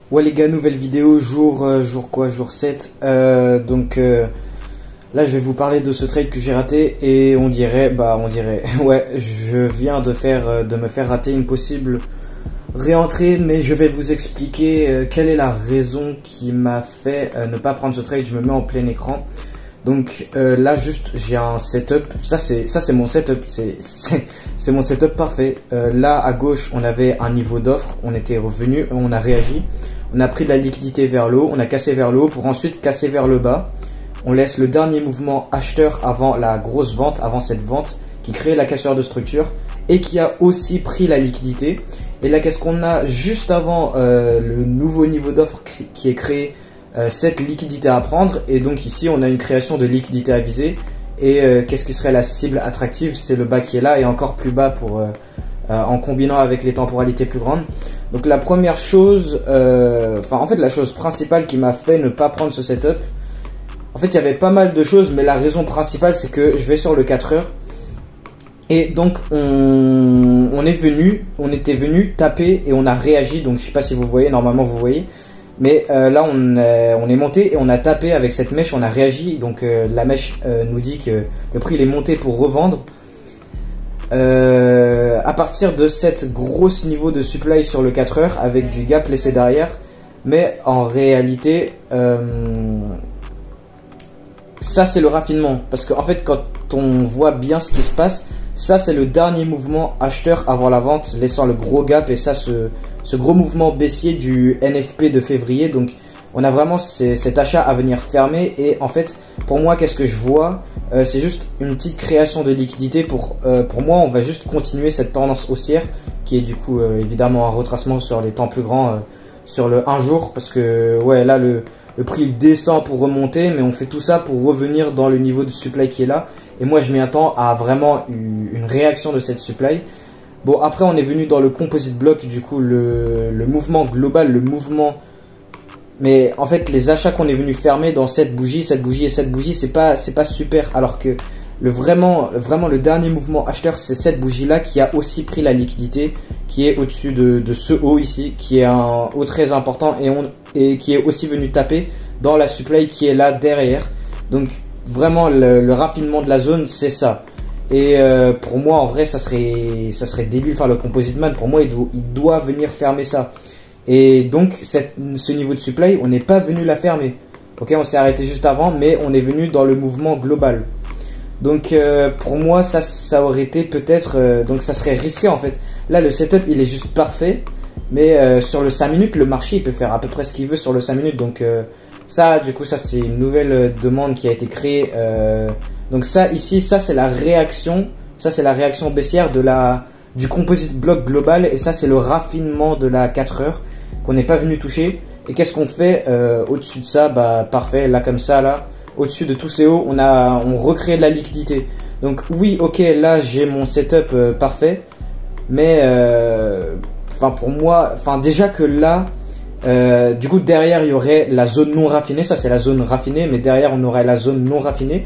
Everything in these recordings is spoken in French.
Ouais les gars, nouvelle vidéo, jour 7. Là je vais vous parler de ce trade que j'ai raté et on dirait, ouais, je viens de me faire rater une possible réentrée, mais je vais vous expliquer quelle est la raison qui m'a fait ne pas prendre ce trade. Je me mets en plein écran. Donc là juste j'ai un setup, ça c'est mon setup, c'est mon setup parfait. Là à gauche on avait un niveau d'offre, on était revenu, on a réagi, on a pris de la liquidité vers le haut, on a cassé vers le haut pour ensuite casser vers le bas. On laisse le dernier mouvement acheteur avant la grosse vente, avant cette vente qui crée la cassure de structure et qui a aussi pris la liquidité. Et là qu'est-ce qu'on a juste avant le nouveau niveau d'offre qui est créé, cette liquidité à prendre, et donc ici on a une création de liquidité à viser. Et qu'est-ce qui serait la cible attractive? C'est le bas qui est là et encore plus bas pour en combinant avec les temporalités plus grandes. Donc la première chose, la chose principale qui m'a fait ne pas prendre ce setup, en fait il y avait pas mal de choses, mais la raison principale c'est que je vais sur le 4 heures et donc on était venu taper et on a réagi. Donc je sais pas si vous voyez, normalement vous voyez. Mais là on est monté et on a tapé avec cette mèche, on a réagi. Donc la mèche nous dit que le prix il est monté pour revendre. À partir de cette grosse niveau de supply sur le 4 heures avec du gap laissé derrière. Mais en réalité, ça c'est le raffinement. Parce qu'en fait quand on voit bien ce qui se passe, ça c'est le dernier mouvement acheteur avant la vente, laissant le gros gap, et ça ce gros mouvement baissier du NFP de février. Donc on a vraiment cet achat à venir fermer. Et en fait pour moi qu'est-ce que je vois, c'est juste une petite création de liquidité. Pour moi on va juste continuer cette tendance haussière qui est du coup évidemment un retracement sur les temps plus grands, sur le 1 jour. Parce que ouais là le prix il descend pour remonter, mais on fait tout ça pour revenir dans le niveau de supply qui est là. Et moi je m'y attends à vraiment une réaction de cette supply. Bon, après on est venu dans le composite block, du coup le mouvement global, le mouvement... Mais en fait les achats qu'on est venu fermer dans cette bougie et cette bougie, c'est pas super. Alors que vraiment le dernier mouvement acheteur, c'est cette bougie là qui a aussi pris la liquidité, qui est au-dessus de ce haut ici, qui est un haut très important, et qui est aussi venu taper dans la supply qui est là derrière. Donc vraiment le raffinement de la zone c'est ça. Et pour moi en vrai ça serait débile. Enfin le composite man pour moi il doit venir fermer ça. Et donc ce niveau de supply on n'est pas venu la fermer. Ok, on s'est arrêté juste avant, mais on est venu dans le mouvement global. Donc pour moi ça aurait été peut-être donc ça serait risqué en fait. Là le setup il est juste parfait, mais sur le 5 minutes le marché il peut faire à peu près ce qu'il veut sur le 5 minutes. Donc ça du coup ça c'est une nouvelle demande qui a été créée. Donc ça ici, ça c'est la réaction, baissière du composite block global, et ça c'est le raffinement de la 4 heures qu'on n'est pas venu toucher. Et qu'est-ce qu'on fait au-dessus de ça? Bah parfait, là comme ça là, au-dessus de tous ces hauts, on recrée de la liquidité. Donc oui, ok, là j'ai mon setup parfait, mais pour moi, déjà que là, du coup derrière il y aurait la zone non raffinée. Ça c'est la zone raffinée, mais derrière on aurait la zone non raffinée.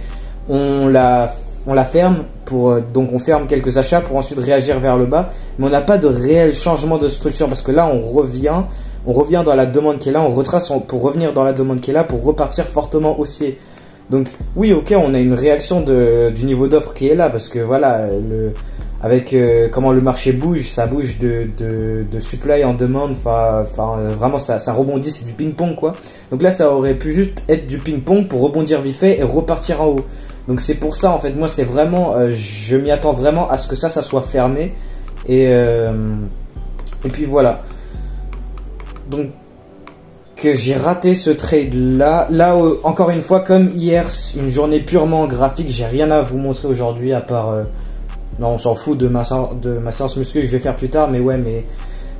On la ferme donc on ferme quelques achats pour ensuite réagir vers le bas, mais on n'a pas de réel changement de structure, parce que là on revient dans la demande qui est là, on retrace pour revenir dans la demande qui est là pour repartir fortement haussier. Donc oui, ok, on a une réaction du niveau d'offre qui est là, parce que voilà avec comment le marché bouge, ça bouge de supply en demande. Vraiment ça rebondit, c'est du ping-pong quoi. Donc là ça aurait pu juste être du ping-pong pour rebondir vite fait et repartir en haut. Donc c'est pour ça en fait, moi c'est vraiment, je m'y attends vraiment à ce que ça soit fermé. Et puis voilà. Donc que j'ai raté ce trade là. Encore une fois, comme hier, une journée purement graphique, j'ai rien à vous montrer aujourd'hui à part... non, on s'en fout de ma séance muscu que je vais faire plus tard, mais ouais, mais...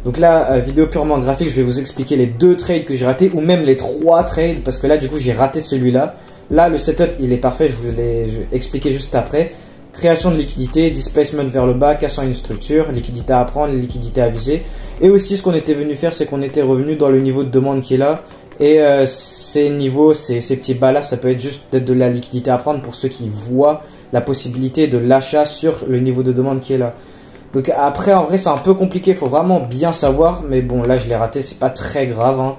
Donc là, vidéo purement graphique, je vais vous expliquer les 2 trades que j'ai ratés, ou même les 3 trades, parce que là, du coup, j'ai raté celui-là. Là, le setup, il est parfait, je vous l'ai expliqué juste après. Création de liquidité, displacement vers le bas, cassant une structure, liquidité à prendre, liquidité à viser. Et aussi, ce qu'on était venu faire, c'est qu'on était revenu dans le niveau de demande qui est là. Et ces niveaux, ces petits bas là, ça peut être juste d'être de la liquidité à prendre pour ceux qui voient la possibilité de l'achat sur le niveau de demande qui est là. Donc après, en vrai, c'est un peu compliqué, faut vraiment bien savoir. Mais bon, là, je l'ai raté, c'est pas très grave. Hein.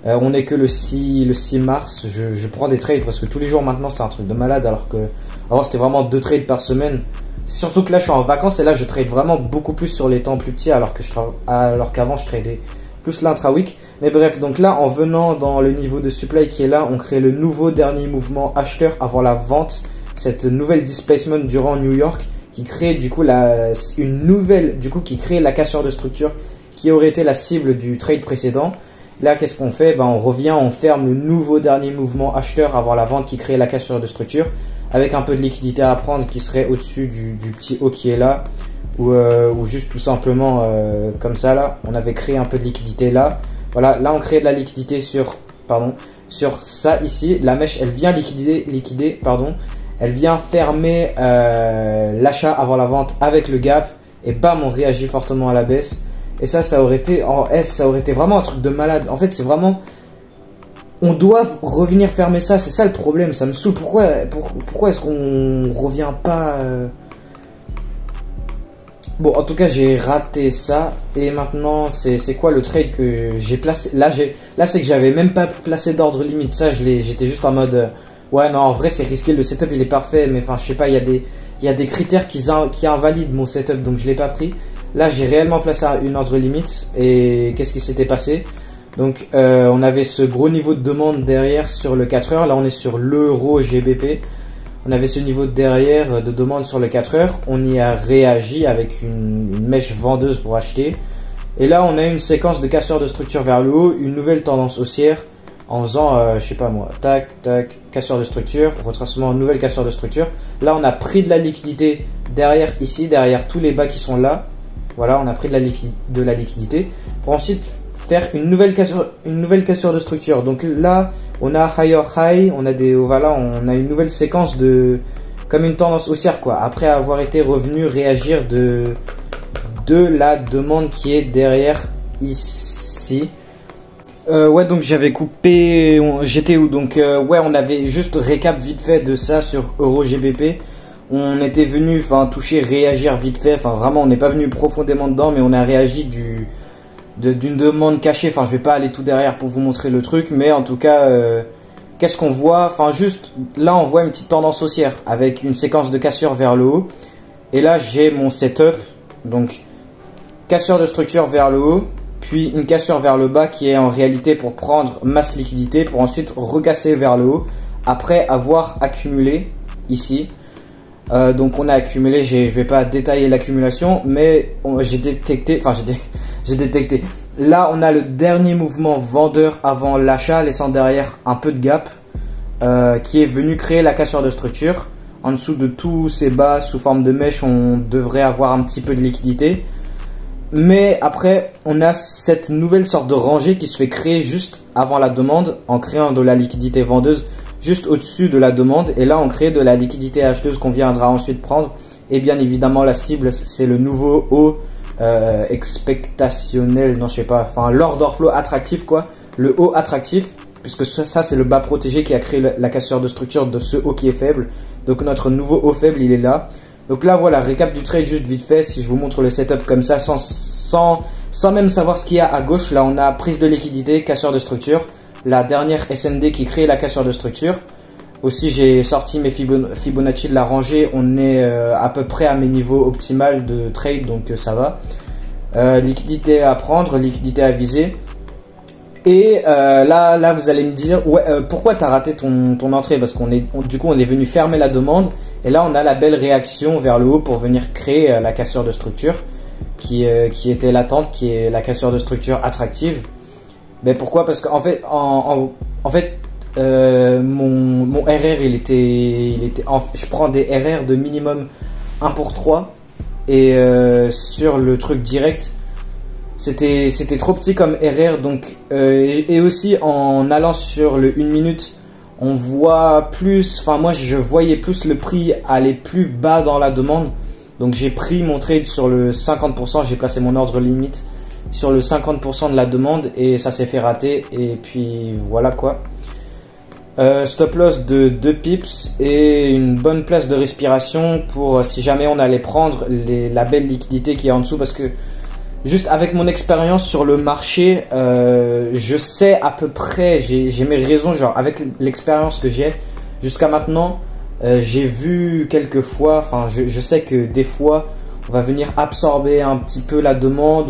On est que le 6 mars. Je prends des trades presque tous les jours maintenant, c'est un truc de malade. Alors que avant, c'était vraiment 2 trades par semaine. Surtout que là, je suis en vacances et là, je trade vraiment beaucoup plus sur les temps plus petits. Alors qu'avant, je tradais plus l'intra-week. Mais bref, donc là, en venant dans le niveau de supply qui est là, on crée le nouveau dernier mouvement acheteur avant la vente. Cette nouvelle displacement durant New York qui crée du coup qui crée la cassure de structure qui aurait été la cible du trade précédent. Là, qu'est-ce qu'on fait? On revient, on ferme le nouveau dernier mouvement acheteur avant la vente qui crée la cassure de structure avec un peu de liquidité à prendre qui serait au-dessus du petit haut qui est là ou juste tout simplement comme ça là. On avait créé un peu de liquidité là. Voilà, là on crée de la liquidité sur ça ici. La mèche, elle vient liquider. Elle vient fermer l'achat avant la vente avec le gap et bam, on réagit fortement à la baisse. Et ça aurait été en S, ça aurait été vraiment un truc de malade. En fait, c'est vraiment, on doit revenir fermer ça. C'est ça le problème, ça me saoule. Pourquoi est-ce qu'on revient pas Bon, en tout cas, j'ai raté ça. Et maintenant, c'est quoi le trade que j'ai placé? Là, c'est que j'avais même pas placé d'ordre limite. Ça, j'étais juste en mode ouais, non, en vrai, c'est risqué. Le setup, il est parfait. Mais enfin, je sais pas, il y a des critères qui invalident mon setup. Donc, je l'ai pas pris. Là, j'ai réellement placé une ordre limite. Et qu'est-ce qui s'était passé? Donc, on avait ce gros niveau de demande derrière sur le 4 heures. Là, on est sur l'euro GBP. On avait ce niveau de derrière de demande sur le 4 heures. On y a réagi avec une mèche vendeuse pour acheter. Et là, on a une séquence de casseurs de structure vers le haut. Une nouvelle tendance haussière en faisant, je sais pas moi, tac, tac, casseur de structure, retracement, nouvelle casseur de structure. Là, on a pris de la liquidité derrière ici, derrière tous les bas qui sont là. Voilà, on a pris de la liquidité pour ensuite faire une nouvelle cassure de structure. Donc là, on a higher high, on a une nouvelle séquence comme une tendance haussière quoi. Après avoir été revenu réagir de la demande qui est derrière ici. Ouais, donc j'avais coupé, j'étais où? Donc ouais, on avait juste récap vite fait de ça sur Euro GBP. On était venu, toucher, réagir vite fait. Vraiment, on n'est pas venu profondément dedans, mais on a réagi d'une demande cachée. Je vais pas aller tout derrière pour vous montrer le truc, mais en tout cas, qu'est-ce qu'on voit? Juste là, on voit une petite tendance haussière avec une séquence de cassure vers le haut. Et là, j'ai mon setup, donc cassure de structure vers le haut, puis une cassure vers le bas qui est en réalité pour prendre masse liquidité pour ensuite recasser vers le haut après avoir accumulé ici. Donc on a accumulé, je vais pas détailler l'accumulation, mais j'ai détecté. Là, on a le dernier mouvement vendeur avant l'achat, laissant derrière un peu de gap qui est venu créer la cassure de structure. En dessous de tous ces bas sous forme de mèche, on devrait avoir un petit peu de liquidité. Mais après, on a cette nouvelle sorte de rangée qui se fait créer juste avant la demande en créant de la liquidité vendeuse juste au-dessus de la demande. Et là, on crée de la liquidité acheteuse qu'on viendra ensuite prendre. Et bien évidemment, la cible, c'est le nouveau haut expectationnel, non je sais pas, l'order flow attractif quoi, le haut attractif, puisque ça c'est le bas protégé qui a créé la cassure de structure de ce haut qui est faible. Donc notre nouveau haut faible il est là. Donc là voilà, récap du trade juste vite fait. Si je vous montre le setup comme ça sans même savoir ce qu'il y a à gauche, là on a prise de liquidité, cassure de structure, la dernière SND qui crée la cassure de structure. Aussi, j'ai sorti mes Fibonacci de la rangée. On est à peu près à mes niveaux optimales de trade, donc ça va. Liquidité à prendre, liquidité à viser. Et là, vous allez me dire, ouais, pourquoi tu as raté ton entrée? Parce du coup, on est venu fermer la demande. Et là, on a la belle réaction vers le haut pour venir créer la cassure de structure qui était latente, qui est la cassure de structure attractive. Mais pourquoi? Parce qu'en fait, mon RR je prends des RR de minimum 1 pour 3 et sur le truc direct c'était trop petit comme RR, donc et aussi en allant sur le 1 minute on voit plus, moi je voyais plus le prix aller plus bas dans la demande, donc j'ai pris mon trade sur le 50%, j'ai placé mon ordre limite sur le 50% de la demande et ça s'est fait rater et puis voilà quoi. Stop loss de 2 pips et une bonne place de respiration pour si jamais on allait prendre la belle liquidité qui est en dessous, parce que juste avec mon expérience sur le marché, je sais à peu près, j'ai mes raisons, genre avec l'expérience que j'ai jusqu'à maintenant, j'ai vu quelques fois, enfin je sais que des fois on va venir absorber un petit peu la demande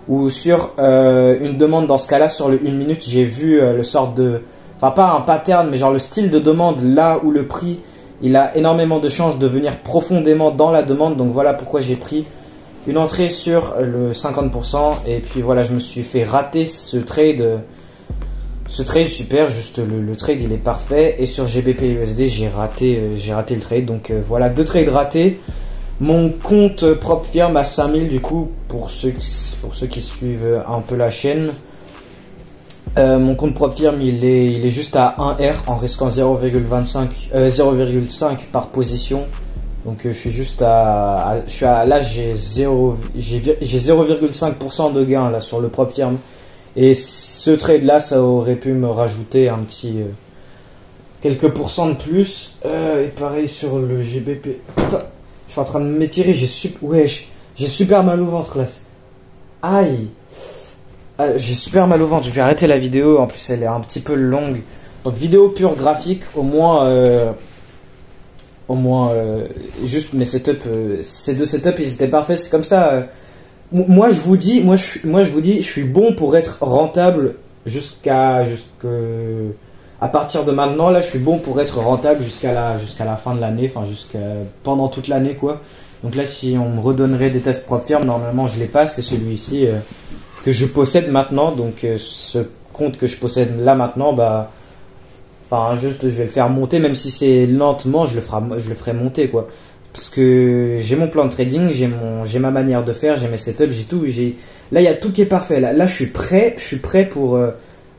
ou sur une demande. Dans ce cas-là, sur le 1 minute, j'ai vu le sort de, enfin pas un pattern, mais genre le style de demande là où le prix il a énormément de chances de venir profondément dans la demande. Donc voilà pourquoi j'ai pris une entrée sur le 50%. Et puis voilà, je me suis fait rater ce trade. Ce trade super, juste le trade il est parfait. Et sur GBP USD j'ai raté le trade. Donc voilà, 2 trades ratés. Mon compte propre firme à 5000 du coup, pour ceux qui suivent un peu la chaîne. Mon compte propre firme il est juste à 1R en risquant 0,5 par position. Donc je suis juste là j'ai 0,5% de gain là sur le propre firme. Et ce trade là ça aurait pu me rajouter un petit quelques pourcents de plus. Et pareil sur le GBP. Putain, je suis en train de m'étirer, j'ai super mal au ventre là. Aïe. J'ai super mal au ventre, je vais arrêter la vidéo, en plus elle est un petit peu longue. Donc vidéo pure graphique, au moins juste mes setups, ces 2 setups ils étaient parfaits, c'est comme ça. Moi je vous dis, je suis bon pour être rentable à partir de maintenant là, je suis bon pour être rentable jusqu'à la fin de l'année, enfin pendant toute l'année quoi. Donc là si on me redonnerait des tests propres firmes, normalement je les passe, et celui-ci que je possède maintenant, donc ce compte que je possède là maintenant, bah, enfin juste je vais le faire monter, même si c'est lentement, je le ferai monter quoi, parce que j'ai mon plan de trading, j'ai ma manière de faire, j'ai mes setups, j'ai tout, là il y a tout qui est parfait, là je suis prêt pour,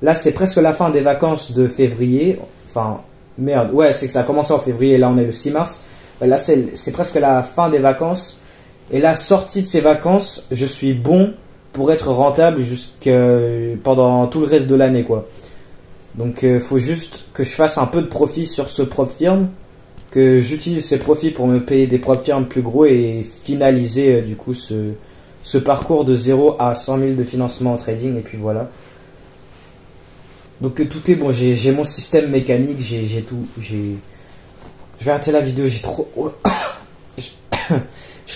là c'est presque la fin des vacances de février, enfin merde, ouais c'est que ça a commencé en février, là on est le 6 mars, là c'est presque la fin des vacances, et là sortie de ces vacances, je suis bon pour être rentable pendant tout le reste de l'année quoi. Donc faut juste que je fasse un peu de profit sur ce propre firme, que j'utilise ces profits pour me payer des propres firmes plus gros et finaliser du coup ce parcours de 0 à 100 000 de financement en trading. Et puis voilà, donc tout est bon, j'ai mon système mécanique, j'ai tout, je vais arrêter la vidéo, j'ai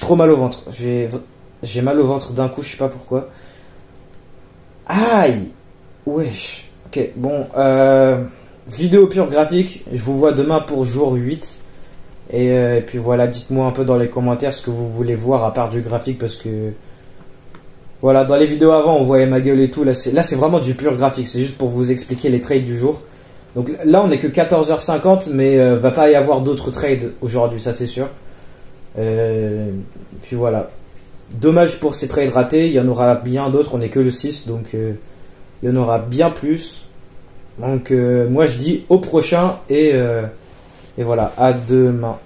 trop mal au ventre, j'ai mal au ventre d'un coup, je sais pas pourquoi. Aïe. Wesh. Ok, bon. Vidéo pure graphique. Je vous vois demain pour jour 8. Et puis voilà, dites-moi un peu dans les commentaires ce que vous voulez voir à part du graphique. Parce que... Voilà, dans les vidéos avant, on voyait ma gueule et tout. Là, c'est vraiment du pur graphique. C'est juste pour vous expliquer les trades du jour. Donc là, on est que 14h50. Mais va pas y avoir d'autres trades aujourd'hui, ça c'est sûr. Puis voilà. Dommage pour ces trades ratés, il y en aura bien d'autres, on n'est que le 6, donc il y en aura bien plus. Donc moi je dis au prochain et voilà, à demain.